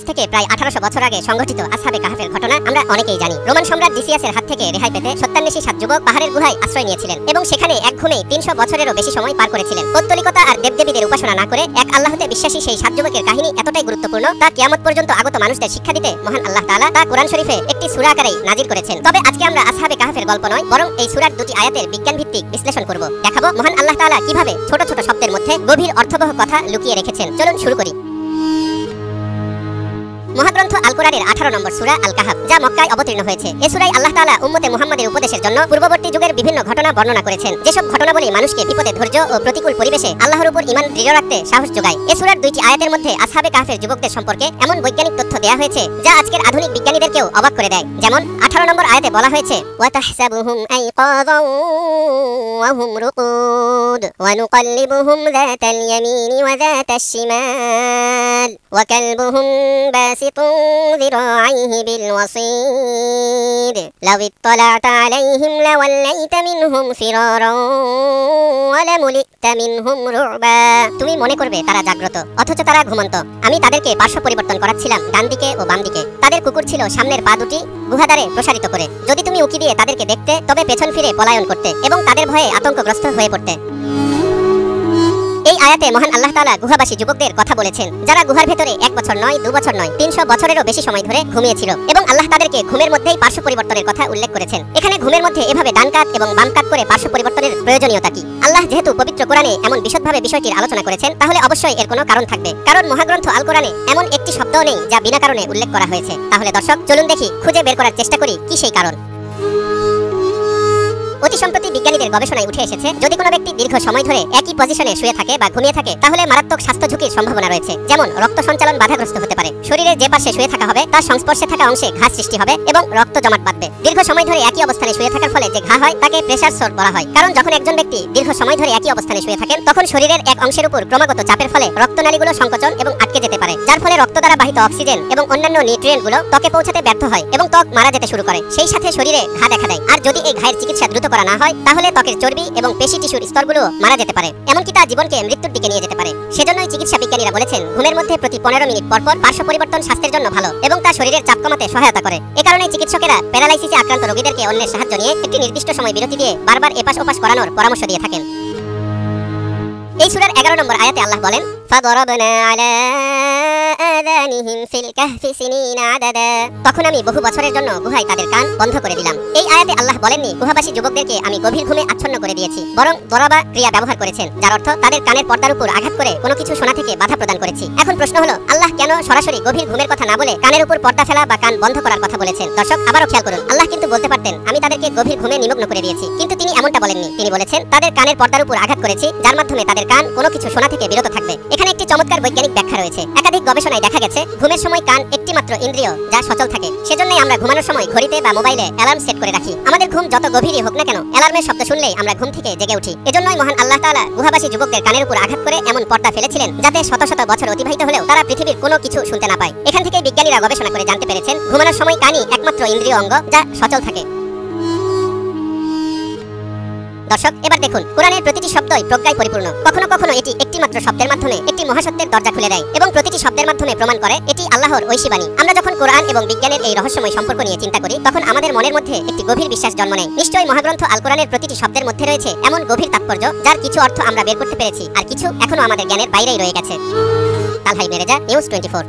আজ থেকে প্রায় 1800 বছর আগে সংঘটিত আসহাবে কাহাফের ঘটনা আমরা অনেকেই জানি। রোমান সম্রাট ডিসিয়াসের হাত থেকে রেহাই পেতে সত্যান্বেষী 7 যুবক পাহাড়ের গুহায় আশ্রয় নিয়েছিলেন এবং সেখানে এক ঘুমে 300 বছরেরও বেশি সময় পার করেছিলেন। পৌত্তলিকতা আর দেবদেবীদের উপাসনা না করে এক আল্লাহতে বিশ্বাসী সেই 7 যুবকের কাহিনী এতটাই গুরুত্বপূর্ণ তা কিয়ামত পর্যন্ত আগত মানুষদের শিক্ষা দিতে মহান আল্লাহ তাআলা তা কোরআন শরীফে একটি সূরা আকারে নাজিল করেছেন। তবে আজকে আমরা আসহাবে কাহাফের গল্প নয় বরং এই সূরার দুটি আয়াতের বিজ্ঞান ভিত্তিক বিশ্লেষণ করব। দেখাবো মহান আল্লাহ তাআলা কিভাবে ছোট ছোট শব্দের মধ্যে গভীর অর্থবহ কথা লুকিয়ে রেখেছেন। চলুন শুরু করি। মহাগ্রন্থ আল কোরআনের 18 নম্বর সূরা আল কাহাফ, যা মক্কায় অবতীর্ণ হয়েছে। এই সূরায় আল্লাহ তাআলা উম্মতে মুহাম্মাদের উপদেশের জন্য পূর্ববর্তী যুগের বিভিন্ন ঘটনা বর্ণনা করেছেন, যেসব ঘটনাবলী মানুষকে বিপদে ধৈর্য ও প্রতিকূল পরিবেশে আল্লাহর উপর ঈমান দৃঢ় রাখতে সাহস যোগায়। এই সূরার দুইটি আয়াতের মধ্যে আসহাবে কাহফের যুবকদের সম্পর্কে এমন বৈজ্ঞানিক তথ্য দেয়া হয়েছে যা আজকের আধুনিক বিজ্ঞানীদেরকেও অবাক করে দেয়। যেমন 18 নম্বর আয়াতে বলা হয়েছে, ওয়া তাহসাবুহুম আইকাযান ওয়া হুম রুকুদ ওয়া নুকাল্লিবুহুম যাতাল ইয়ামিনি ওয়া যাতাশ শিমাল ওয়া কালবুহুম বাসিতুন ذراعيه بالوصيد لو اطلعت عليهم لوليت منهم فرارا ولملئت منهم رعبا। তুমি মনে করবে তারা জাগ্রত অথচ তারা ঘুমন্ত। আমি তাদেরকে পার্শ্ব পরিবর্তন করাচ্ছিলাম ডান দিকে ও বাম দিকে। তাদের কুকুর ছিল সামনের পা দুটি গুহাদ্বারে প্রসারিত করে। যদি তুমি উকি দিয়ে তাদেরকে দেখতে তবে পেছন ফিরে পলায়ন করতে এবং তাদের ভয়ে আতঙ্কগ্রস্ত হয়ে পড়তে। এই আয়াতে মহান আল্লাহ তাআলা গুহাবাসী যুবকদের কথা বলেছেন, যারা গুহার ভেতরে 1 বছর নয় 2 বছর নয় 300 বছরেরও বেশি সময় ধরে ঘুমিয়েছিল এবং আল্লাহ তাদেরকে ঘুমের মধ্যেই পার্শ্ব পরিবর্তনের কথা উল্লেখ করেছেন। এখানে ঘুমের মধ্যে এভাবে ডান কাত এবং বাম কাত করে পার্শ্ব পরিবর্তনের প্রয়োজনীয়তা কি? আল্লাহ যেহেতু পবিত্র কোরআনে এমন বিশদভাবে বিষয়টির আলোচনা করেছেন, তাহলে অবশ্যই এর কোনো কারণ থাকবে। কারণ মহাগ্রন্থ আল কোরআনে এমন একটি শব্দও নেই যা বিনা কারণে উল্লেখ করা হয়েছে। তাহলে দর্শক চলুন দেখি, খুঁজে বের করার চেষ্টা করি কি সেই কারণ। অতি সম্প্রতি বিজ্ঞানীদের গবেষণায় উঠে এসেছে, যদি কোনো ব্যক্তি দীর্ঘ সময় ধরে একই পজিশনে শুয়ে থাকে বা ঘুমিয়ে থাকে তাহলে মারাত্মক স্বাস্থ্য ঝুঁকির সম্ভাবনা রয়েছে। যেমন রক্ত সঞ্চালন বাধাগ্রস্ত হতে পারে, শরীরের যে পাশে শুয়ে থাকা হবে তার সংস্পর্শে থাকা অংশে ঘা সৃষ্টি হবে এবং রক্ত জমাট বাঁধবে। দীর্ঘ সময় ধরে একই অবস্থানে শুয়ে থাকার ফলে যে ঘা হয় তাকে প্রেসার সোর বলা হয়। কারণ যখন একজন ব্যক্তি দীর্ঘ সময় ধরে একই অবস্থানে শুয়ে থাকেন তখন শরীরের এক অংশের উপর ক্রমাগত চাপের ফলে রক্তনালীগুলো সংকোচন এবং আটকে যেতে পারে, যার ফলে রক্ত দ্বারা বাহিত অক্সিজেন এবং অন্যান্য নিউট্রিয়েন্টগুলো ত্বকে পৌঁছাতে ব্যর্থ হয় এবং ত্বক মারা যেতে শুরু করে। সেই সাথে শরীরে ঘা দেখা দেয়। আর যদি এই ঘায়ের চিকিৎসা দ্রুত করা না হয় তাহলে ত্বকের চর্বি এবং পেশি টিস্যুর স্তরগুলো মারা যেতে পারে, এমনকি তা জীবনকে মৃত্যুর দিকে নিয়ে যেতে পারে। সেজন্যই চিকিৎসা বিজ্ঞানীরা বলেছেন, ঘুমের মধ্যে প্রতি 15 মিনিট পর পর পার্শ্ব পরিবর্তন স্বাস্থ্যের জন্য ভালো এবং তা শরীরের চাপ কমাতে সহায়তা করে। এ কারণে চিকিৎসকেরা প্যারালাইসিসে আক্রান্ত রোগীদেরকে অন্যের সাহায্য নিয়ে একটি নির্দিষ্ট সময় বিরতি দিয়ে বারবার এপাশ ওপাশ করানোর পরামর্শ দিয়ে থাকেন। এই সূরার 11 নম্বর আয়াতে আল্লাহ বলেন, ফাদরাবনা আলা আযানিহিম ফিল কাহফি সিনিনা আদাদা। তখন আমি বহু বছরের জন্য গুহায় তাদের কান বন্ধ করে দিলাম। এই আয়াতে আল্লাহ বলেননি গুহাবাসী যুবকদেরকে আমি গভীর ঘুমে আচ্ছন্ন করে দিয়েছি, বরং দরাবা ক্রিয়া ব্যবহার করেছেন, যার অর্থ তাদের কানের পর্দার উপর আঘাত করে কোনো কিছু শোনা থেকে বাধা প্রদান করেছি। এখন প্রশ্ন হলো, আল্লাহ কেন সরাসরি গভীর ঘুমের কথা না বলে কানের উপর পর্দা ফেলা বা কান বন্ধ করার কথা বলেছেন? দর্শক আবারও খেয়াল করুন, আল্লাহ কিন্তু বলতে পারতেন আমি তাদেরকে গভীর ঘুমে নিমগ্ন করে দিয়েছি, কিন্তু তিনি এমনটা বলেননি। তিনি বলেছেন তাদের কানের পর্দার উপর আঘাত করেছি, যার মাধ্যমে তাদের কান কোনো কিছু শোনা থেকে বিরত থাকবে। এখানে একটি চমৎকার বৈজ্ঞানিক ব্যাখ্যা রয়েছে। একাধিক গবেষণায় দেখা গেছে ঘুমের সময় কান একটি মাত্র ইন্দ্রিয় যা সচল থাকে। সেজন্যই আমরা ঘুমানোর সময় ঘড়িতে বা মোবাইলে অ্যালার্ম সেট করে রাখি। আমাদের ঘুম যত গভীরই হোক না কেন, অ্যালার্মের শব্দ শুনলেই আমরা ঘুম থেকে জেগে উঠি। এজন্যই মহান আল্লাহ তাআলা গুহাবাসী যুবকদের কানের উপর আঘাত করে এমন পর্দা ফেলেছিলেন যাতে শত শত বছর অতিবাহিত হলেও তারা পৃথিবীর কোনো কিছু শুনতে না পায়। এখান থেকে বিজ্ঞানীরা গবেষণা করে জানতে পেরেছেন ঘুমানোর সময় কানই একমাত্র ইন্দ্রিয় অঙ্গ যা সচল থাকে। দর্শক এবার দেখুন, কোরআনের প্রতিটি শব্দই প্রজ্ঞায় পরিপূর্ণ। কখনো কখনো এটি একটি মাত্র শব্দের মাধ্যমে একটি মহাসত্যের দরজা খুলে দেয় এবং প্রতিটি শব্দের মাধ্যমে প্রমাণ করে এটি আল্লাহর ঐশী বাণী। আমরা যখন কোরআন এবং বিজ্ঞানের এই রহস্যময় সম্পর্ক নিয়ে চিন্তা করি তখন আমাদের মনের মধ্যে একটি গভীর বিশ্বাস জন্ম নেয়। নিশ্চয়ই মহাগ্রন্থ আল কোরআনের প্রতিটি শব্দের মধ্যে রয়েছে এমন গভীর তাৎপর্য যার কিছু অর্থ আমরা বের করতে পেরেছি আর কিছু এখনো আমাদের জ্ঞানের বাইরেই রয়ে গেছে। তালহাই মেরেজা, নিউজ 24।